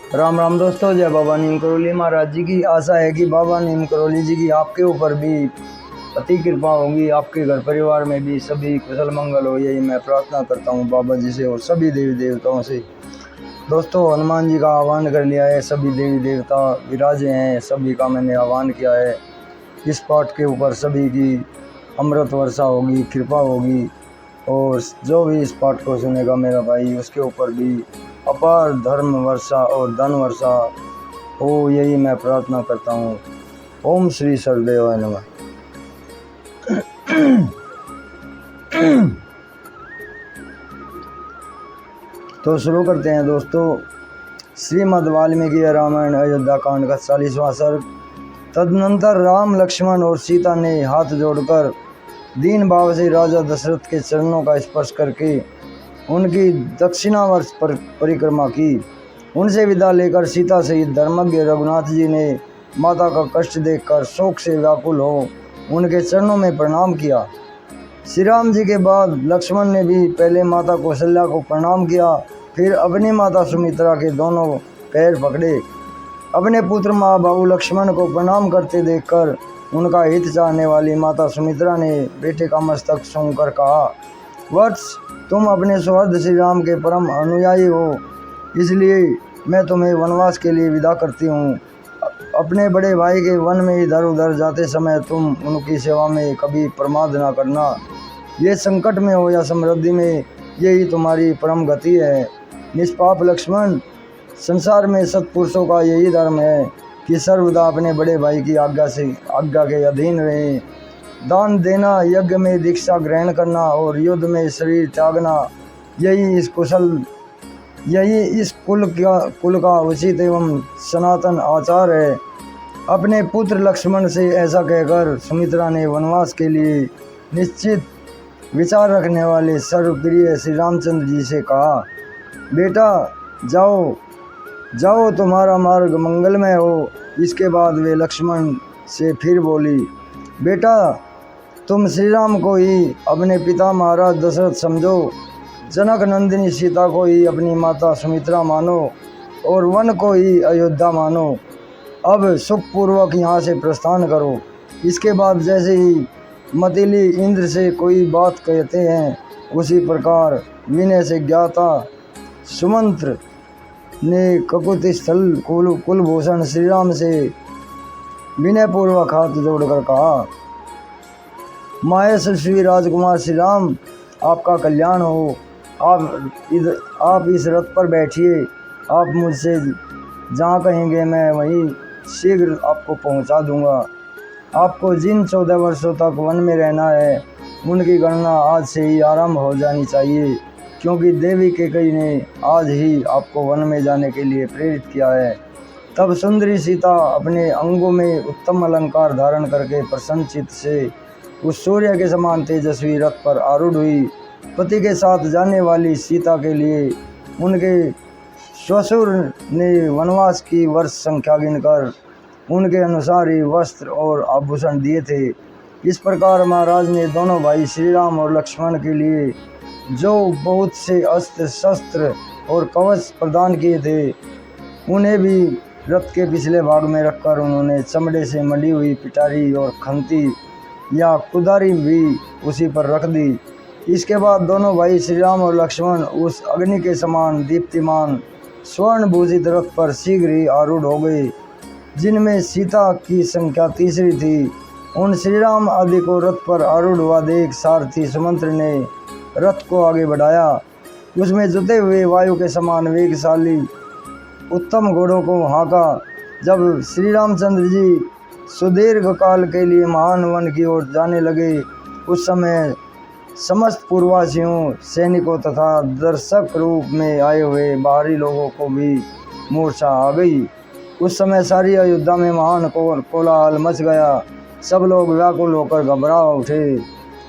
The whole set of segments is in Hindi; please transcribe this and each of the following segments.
राम राम दोस्तों, जय बाबा नीम करोली महाराज जी की। आशा है कि बाबा नीम करोली जी की आपके ऊपर भी अति कृपा होगी, आपके घर परिवार में भी सभी कुशल मंगल हो, यही मैं प्रार्थना करता हूँ बाबा जी से और सभी देवी देवताओं से। दोस्तों, हनुमान जी का आह्वान कर लिया है, सभी देवी देवता विराजे हैं, सभी का मैंने आह्वान किया है। इस पाठ के ऊपर सभी की अमृत वर्षा होगी, कृपा होगी और जो भी इस पाठ को सुनेगा मेरा भाई, उसके ऊपर भी अपार धर्म वर्षा और धन वर्षा हो, यही मैं प्रार्थना करता हूँ। ओम श्री सर्वदेवाय नमः। तो शुरू करते हैं दोस्तों। श्रीमद् वाल्मीकि रामायण अयोध्या कांड का 40वां सर्ग। तदनंतर राम, लक्ष्मण और सीता ने हाथ जोड़कर दीन भाव से राजा दशरथ के चरणों का स्पर्श करके उनकी दक्षिणावर्त पर परिक्रमा की। उनसे विदा लेकर सीता सहित धर्मज्ञ रघुनाथ जी ने माता का कष्ट देखकर शोक से व्याकुल हो उनके चरणों में प्रणाम किया। श्री राम जी के बाद लक्ष्मण ने भी पहले माता कौशल्या को प्रणाम किया, फिर अपनी माता सुमित्रा के दोनों पैर पकड़े। अपने पुत्र महाबाहु लक्ष्मण को प्रणाम करते देखकर उनका हित चाहने वाली माता सुमित्रा ने बेटे का मस्तक छूकर कहा, वत्स, तुम अपने सौहर्द श्री राम के परम अनुयायी हो, इसलिए मैं तुम्हें वनवास के लिए विदा करती हूँ। अपने बड़े भाई के वन में इधर उधर जाते समय तुम उनकी सेवा में कभी प्रमाद ना करना। ये संकट में हो या समृद्धि में, यही तुम्हारी परम गति है। निष्पाप लक्ष्मण, संसार में सत्पुरुषों का यही धर्म है कि सर्वदा अपने बड़े भाई की आज्ञा के अधीन रहें। दान देना, यज्ञ में दीक्षा ग्रहण करना और युद्ध में शरीर त्यागना, यही इस कुल का उचित एवं सनातन आचार है। अपने पुत्र लक्ष्मण से ऐसा कहकर सुमित्रा ने वनवास के लिए निश्चित विचार रखने वाले सर्वप्रिय श्री रामचंद्र जी से कहा, बेटा जाओ, तुम्हारा मार्ग मंगलमय हो। इसके बाद वे लक्ष्मण से फिर बोली, बेटा, तुम श्री राम को ही अपने पिता महाराज दशरथ समझो, जनक नंदिनी सीता को ही अपनी माता सुमित्रा मानो और वन को ही अयोध्या मानो। अब सुखपूर्वक यहाँ से प्रस्थान करो। इसके बाद जैसे ही मतीली इंद्र से कोई बात कहते हैं, उसी प्रकार विनय से ज्ञाता सुमंत्र ने ककुति स्थल कुलभूषण श्री राम से विनयपूर्वक हाथ जोड़कर कहा, माहेश्वरी राजकुमार श्री राम, आपका कल्याण हो। आप इस रथ पर बैठिए। आप मुझसे जहाँ कहेंगे मैं वहीं शीघ्र आपको पहुँचा दूँगा। आपको जिन 14 वर्षों तक वन में रहना है, उनकी गणना आज से ही आरंभ हो जानी चाहिए, क्योंकि देवी कैकेयी ने आज ही आपको वन में जाने के लिए प्रेरित किया है। तब सुंदरी सीता अपने अंगों में उत्तम अलंकार धारण करके प्रसन्नचित्त से उस सूर्य के समान तेजस्वी रथ पर आरूढ़ हुई। पति के साथ जाने वाली सीता के लिए उनके ससुर ने वनवास की वर्ष संख्या गिनकर उनके अनुसार ही वस्त्र और आभूषण दिए थे। इस प्रकार महाराज ने दोनों भाई श्री राम और लक्ष्मण के लिए जो बहुत से अस्त्र शस्त्र और कवच प्रदान किए थे, उन्हें भी रथ के पिछले भाग में रखकर उन्होंने चमड़े से मढ़ी हुई पिटारी और खंती या कुदारी भी उसी पर रख दी। इसके बाद दोनों भाई श्री राम और लक्ष्मण उस अग्नि के समान दीप्तिमान स्वर्ण भूषित रथ पर शीघ्र ही आरूढ़ हो गए, जिनमें सीता की संख्या तीसरी थी। उन श्री राम आदि को रथ पर आरूढ़ हुआ देख सारथी सुमंत्र ने रथ को आगे बढ़ाया। उसमें जुते हुए वायु के समान वेगशाली उत्तम घोड़ों को हाँका। जब श्री रामचंद्र जी सुदीर्घ काल के लिए महान वन की ओर जाने लगे, उस समय समस्त पूर्ववासियों, सैनिकों तथा दर्शक रूप में आए हुए बाहरी लोगों को भी मूर्छा आ गई। उस समय सारी अयोध्या में महान कोलाहल मच गया। सब लोग व्याकुल होकर घबरा उठे।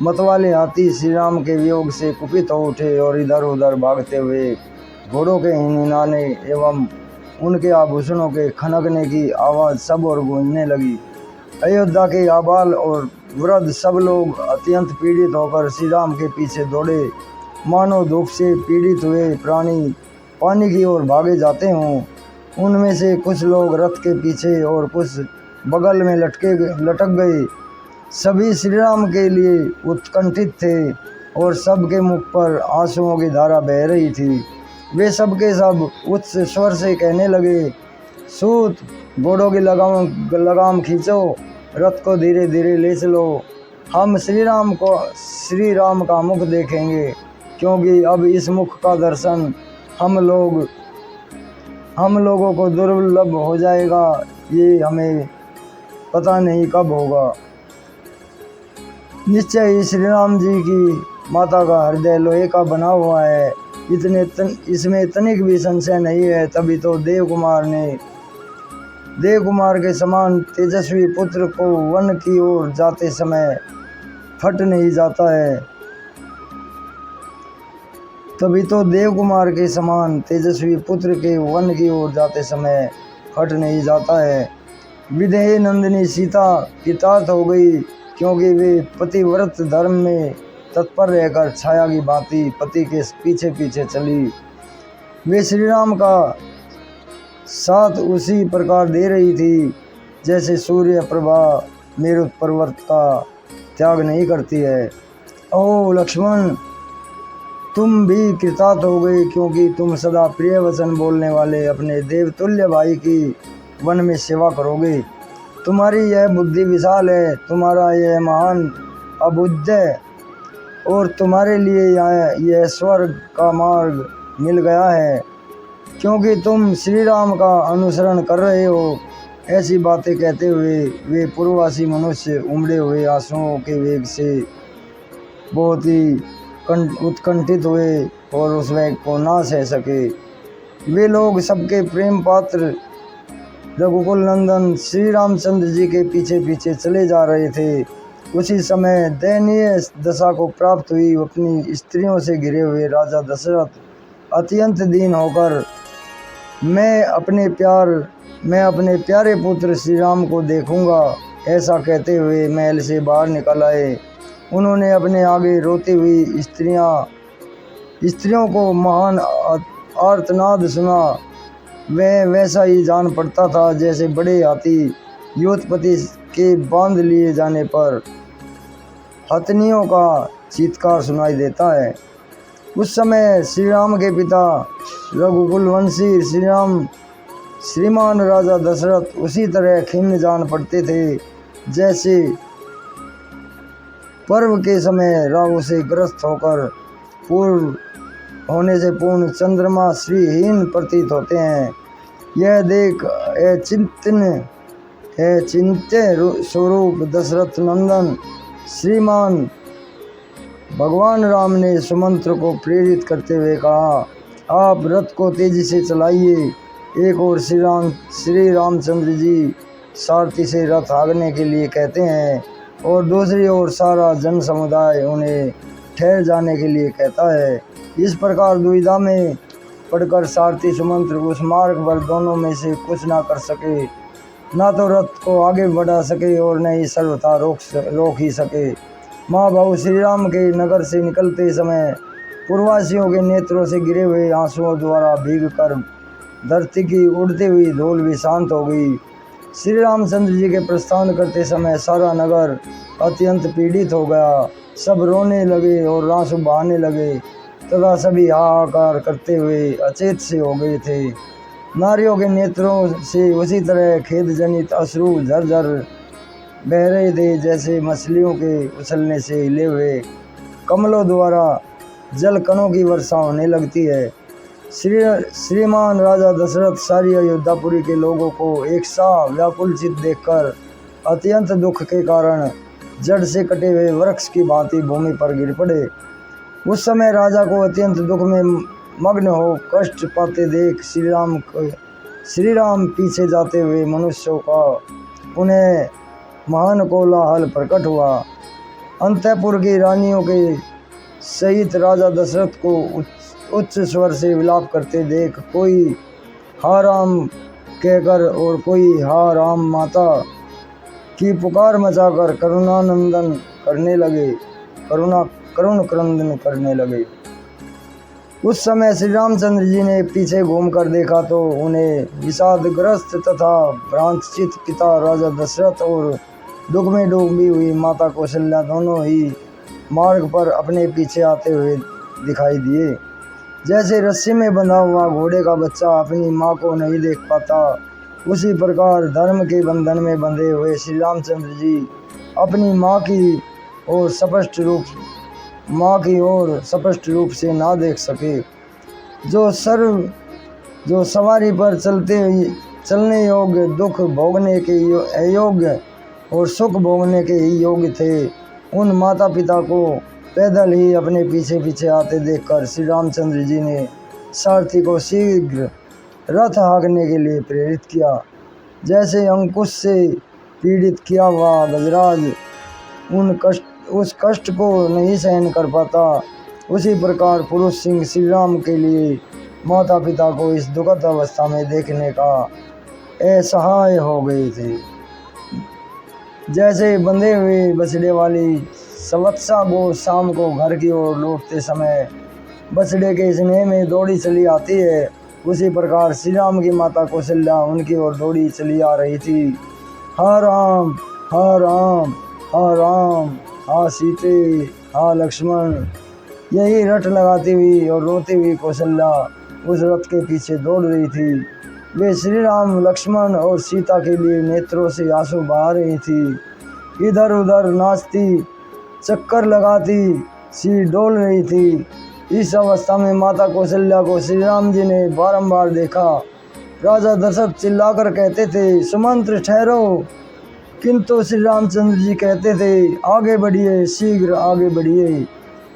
मतवाले हाथी श्री राम के वियोग से कुपित हो उठे और इधर उधर भागते हुए घोड़ों के हिनहिनाने एवं उनके आभूषणों के खनकने की आवाज़ सब और गूंजने लगी। अयोध्या के आबाल और वृद्ध सब लोग अत्यंत पीड़ित होकर श्री राम के पीछे दौड़े, मानो धूप से पीड़ित हुए प्राणी पानी की ओर भागे जाते हों। उनमें से कुछ लोग रथ के पीछे और कुछ बगल में लटक गए। सभी श्री राम के लिए उत्कंठित थे और सबके मुख पर आंसुओं की धारा बह रही थी। वे सब के सब उच्च स्वर से कहने लगे, सूत, घोड़ों की लगाम खींचो, रथ को धीरे धीरे ले चलो, हम श्री राम का मुख देखेंगे, क्योंकि अब इस मुख का दर्शन हम लोगों को दुर्लभ हो जाएगा। ये हमें पता नहीं कब होगा। निश्चय ही श्री राम जी की माता का हृदय लोहे का बना हुआ है, इसमें तनिक भी संशय नहीं है। तभी तो देव कुमार के समान तेजस्वी पुत्र को वन की ओर जाते समय फट नहीं जाता है। तभी तो देव कुमार के समान तेजस्वी पुत्र के वन की ओर जाते समय फट नहीं जाता है। विदेह नंदिनी सीता कृतार्थ हो गई, क्योंकि वे पतिव्रत धर्म में तत्पर रहकर छाया की भांति पति के पीछे पीछे चली। वे श्री राम का साथ उसी प्रकार दे रही थी जैसे सूर्य प्रभा मेरु पर्वत का त्याग नहीं करती है। ओ लक्ष्मण, तुम भी कृतार्थ हो गए, क्योंकि तुम सदा प्रिय वचन बोलने वाले अपने देवतुल्य भाई की वन में सेवा करोगे। तुम्हारी यह बुद्धि विशाल है, तुम्हारा यह महान अबुद्ध है, और तुम्हारे लिए यह स्वर्ग का मार्ग मिल गया है, क्योंकि तुम श्री राम का अनुसरण कर रहे हो। ऐसी बातें कहते हुए वे पूर्ववासी मनुष्य उमड़े हुए आंसुओं के वेग से बहुत ही उत्कंठित हुए और उस वेग को ना सह सके। वे लोग सबके प्रेम पात्र रघुकुल नंदन श्री रामचंद्र जी के पीछे पीछे चले जा रहे थे। उसी समय दयनीय दशा को प्राप्त हुई अपनी स्त्रियों से घिरे हुए राजा दशरथ अत्यंत दीन होकर मैं अपने प्यारे पुत्र श्री राम को देखूंगा, ऐसा कहते हुए महल से बाहर निकल आए। उन्होंने अपने आगे रोती हुई स्त्रियों को महान आर्तनाद सुना। वह वैसा ही जान पड़ता था जैसे बड़े हाथी योतपति के बांध लिए जाने पर हथनियों का चीत्कार सुनाई देता है। उस समय श्री राम के पिता रघुकुल वंशी श्रीमान राजा दशरथ उसी तरह खिन्न जान पड़ते थे जैसे पर्व के समय राहु से ग्रस्त होकर होने से पूर्ण चंद्रमा श्रीहीन प्रतीत होते हैं। यह देख चिंत्य स्वरूप दशरथ नंदन श्रीमान भगवान राम ने सुमंत्र को प्रेरित करते हुए कहा, आप रथ को तेजी से चलाइए। एक और श्री रामचंद्र जी सारथी से रथ हाँकने के लिए कहते हैं और दूसरी ओर सारा जन समुदाय उन्हें ठहर जाने के लिए कहता है। इस प्रकार दुविधा में पड़कर सारथी सुमंत्र उस मार्ग पर दोनों में से कुछ ना कर सके, ना तो रथ को आगे बढ़ा सके और न ही सर्वथा रोक ही सके। महाबाहु श्री राम के नगर से निकलते समय पूर्ववासियों के नेत्रों से गिरे हुए आंसुओं द्वारा भीग कर धरती की उड़ती हुई धूल भी शांत हो गई। श्री रामचंद्र जी के प्रस्थान करते समय सारा नगर अत्यंत पीड़ित हो गया। सब रोने लगे और आंसू बहाने लगे तथा सभी हाहाकार करते हुए अचेत से हो गए थे। नारियों के नेत्रों से उसी तरह खेद जनित अश्रु झरझर बह रहे थे जैसे मछलियों के उछलने से हिले हुए कमलों द्वारा जल कणों की वर्षा होने लगती है। श्रीमान राजा दशरथ सारी अयोध्यापुरी के लोगों को एक सा व्याकुल चित देखकर अत्यंत दुख के कारण जड़ से कटे हुए वृक्ष की भांति भूमि पर गिर पड़े। उस समय राजा को अत्यंत दुख में मग्न हो कष्ट पाते देख श्री राम पीछे जाते हुए मनुष्यों का पुनः महान कोलाहल प्रकट हुआ। अंतःपुर की रानियों के सहित राजा दशरथ को उच्च स्वर से विलाप करते देख कोई हा राम कहकर और कोई हा राम माता की पुकार मचाकर करुण क्रंदन करने लगे। उस समय श्री रामचंद्र जी ने पीछे घूमकर देखा तो उन्हें विषादग्रस्त तथा भ्रांतचित्त पिता राजा दशरथ और दुख में डूबी हुई माता कौशल्या दोनों ही मार्ग पर अपने पीछे आते हुए दिखाई दिए। जैसे रस्सी में बंधा हुआ घोड़े का बच्चा अपनी माँ को नहीं देख पाता, उसी प्रकार धर्म के बंधन में बंधे हुए श्री रामचंद्र जी अपनी माँ की ओर स्पष्ट रूप से ना देख सके। जो सवारी पर चलने योग्य, दुख भोगने के अयोग्य और सुख भोगने के ही योग्य थे, उन माता पिता को पैदल ही अपने पीछे पीछे आते देखकर श्री रामचंद्र जी ने सारथी को शीघ्र रथ हाँकने के लिए प्रेरित किया। जैसे अंकुश से पीड़ित किया हुआ गजराज उस कष्ट को नहीं सहन कर पाता, उसी प्रकार पुरुष सिंह श्री राम के लिए माता पिता को इस दुखद अवस्था में देखने का असहाय हो गए थे। जैसे बंधे हुए बछड़े वाली सवत्सा गो शाम को घर की ओर लौटते समय बछड़े के स्नेह में दौड़ी चली आती है, उसी प्रकार श्री राम की माता कौशल्या उनकी ओर दौड़ी चली आ रही थी। हा राम, हा राम, हा राम, हा सीते, हा लक्ष्मण, यही रट लगाती हुई और रोती हुई कौशल्या उस रथ के पीछे दौड़ रही थी। वे श्री राम, लक्ष्मण और सीता के लिए नेत्रों से आंसू बहा रही थी। इधर उधर नाचती, चक्कर लगाती सी डोल रही थी। इस अवस्था में माता कौशल्या को श्री राम जी ने बारंबार देखा। राजा दशरथ चिल्लाकर कहते थे, सुमंत्र ठहरो, किंतु श्री रामचंद्र जी कहते थे, आगे बढ़िए, शीघ्र आगे बढ़िए।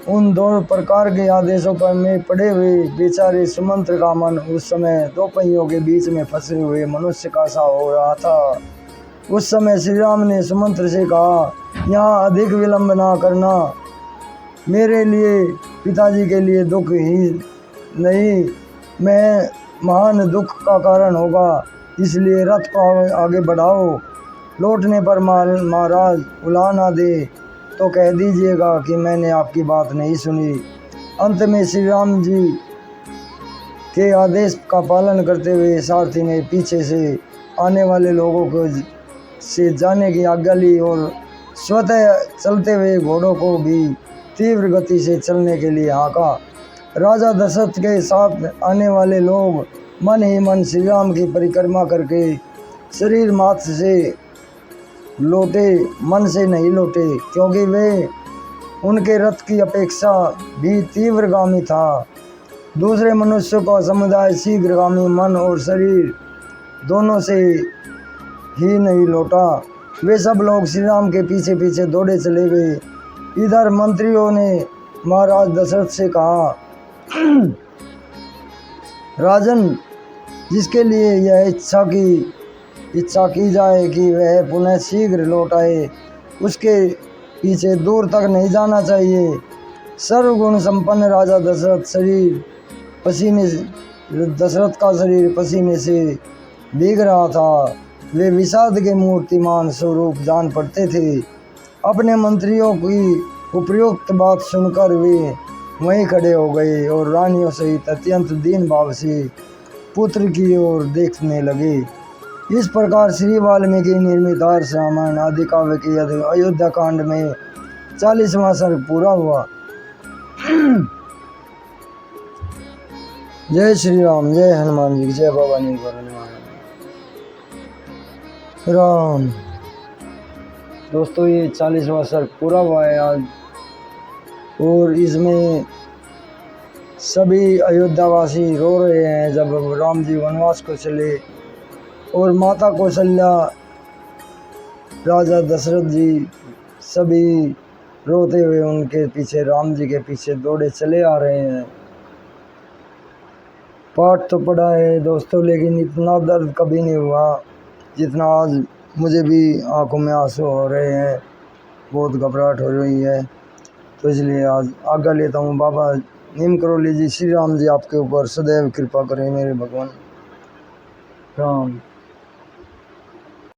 उन दोनों प्रकार के आदेशों पर में पड़े हुए बेचारे सुमंत्र का मन उस समय दो पहियों के बीच में फंसे हुए मनुष्य का सा हो रहा था। उस समय श्री राम ने सुमंत्र से कहा, यहाँ अधिक विलंब ना करना, मेरे लिए पिताजी के लिए दुख ही नहीं, मैं महान दुख का कारण होगा, इसलिए रथ को आगे बढ़ाओ। लौटने पर महाराज उला ना दे तो कह दीजिएगा कि मैंने आपकी बात नहीं सुनी। अंत में श्री राम जी के आदेश का पालन करते हुए सारथी ने पीछे से आने वाले लोगों को से जाने की आज्ञा ली और स्वतः चलते हुए घोड़ों को भी तीव्र गति से चलने के लिए हाँका। राजा दशरथ के साथ आने वाले लोग मन ही मन श्री राम की परिक्रमा करके शरीर मात्र से लौटे, मन से नहीं लौटे, क्योंकि वे उनके रथ की अपेक्षा भी तीव्रगामी था। दूसरे मनुष्यों का समुदाय शीघ्रगामी मन और शरीर दोनों से ही नहीं लौटा। वे सब लोग श्री राम के पीछे पीछे दौड़े चले गए। इधर मंत्रियों ने महाराज दशरथ से कहा, राजन, जिसके लिए यह इच्छा की जाए कि वह पुनः शीघ्र लौट आए, उसके पीछे दूर तक नहीं जाना चाहिए। सर्वगुण संपन्न राजा दशरथ का शरीर पसीने से भीग रहा था। वे विषाद के मूर्तिमान स्वरूप जान पड़ते थे। अपने मंत्रियों की उपयुक्त बात सुनकर वे वहीं खड़े हो गए और रानियों सहित अत्यंत दीन भाव से पुत्र की ओर देखने लगे। इस प्रकार श्री वाल्मीकि निर्मित आर्ष रामायण आदि काव्य के अयोध्या कांड में 40वां सर्ग पूरा हुआ। जय श्री राम, जय हनुमान जी, जय बाबा नीम राम। दोस्तों, ये 40वां सर्ग पूरा हुआ है आज, और इसमें सभी अयोध्यावासी रो रहे हैं जब राम जी वनवास को चले, और माता कौशल्या, राजा दशरथ जी सभी रोते हुए उनके पीछे, राम जी के पीछे दौड़े चले आ रहे हैं। पाठ तो पढ़ा है दोस्तों, लेकिन इतना दर्द कभी नहीं हुआ जितना आज मुझे भी आंखों में आंसू हो रहे हैं, बहुत घबराहट हो रही है। तो इसलिए आज आज्ञा लेता हूँ। बाबा नीम करोली जी, श्री राम जी आपके ऊपर सदैव कृपा करें मेरे भगवान। राम।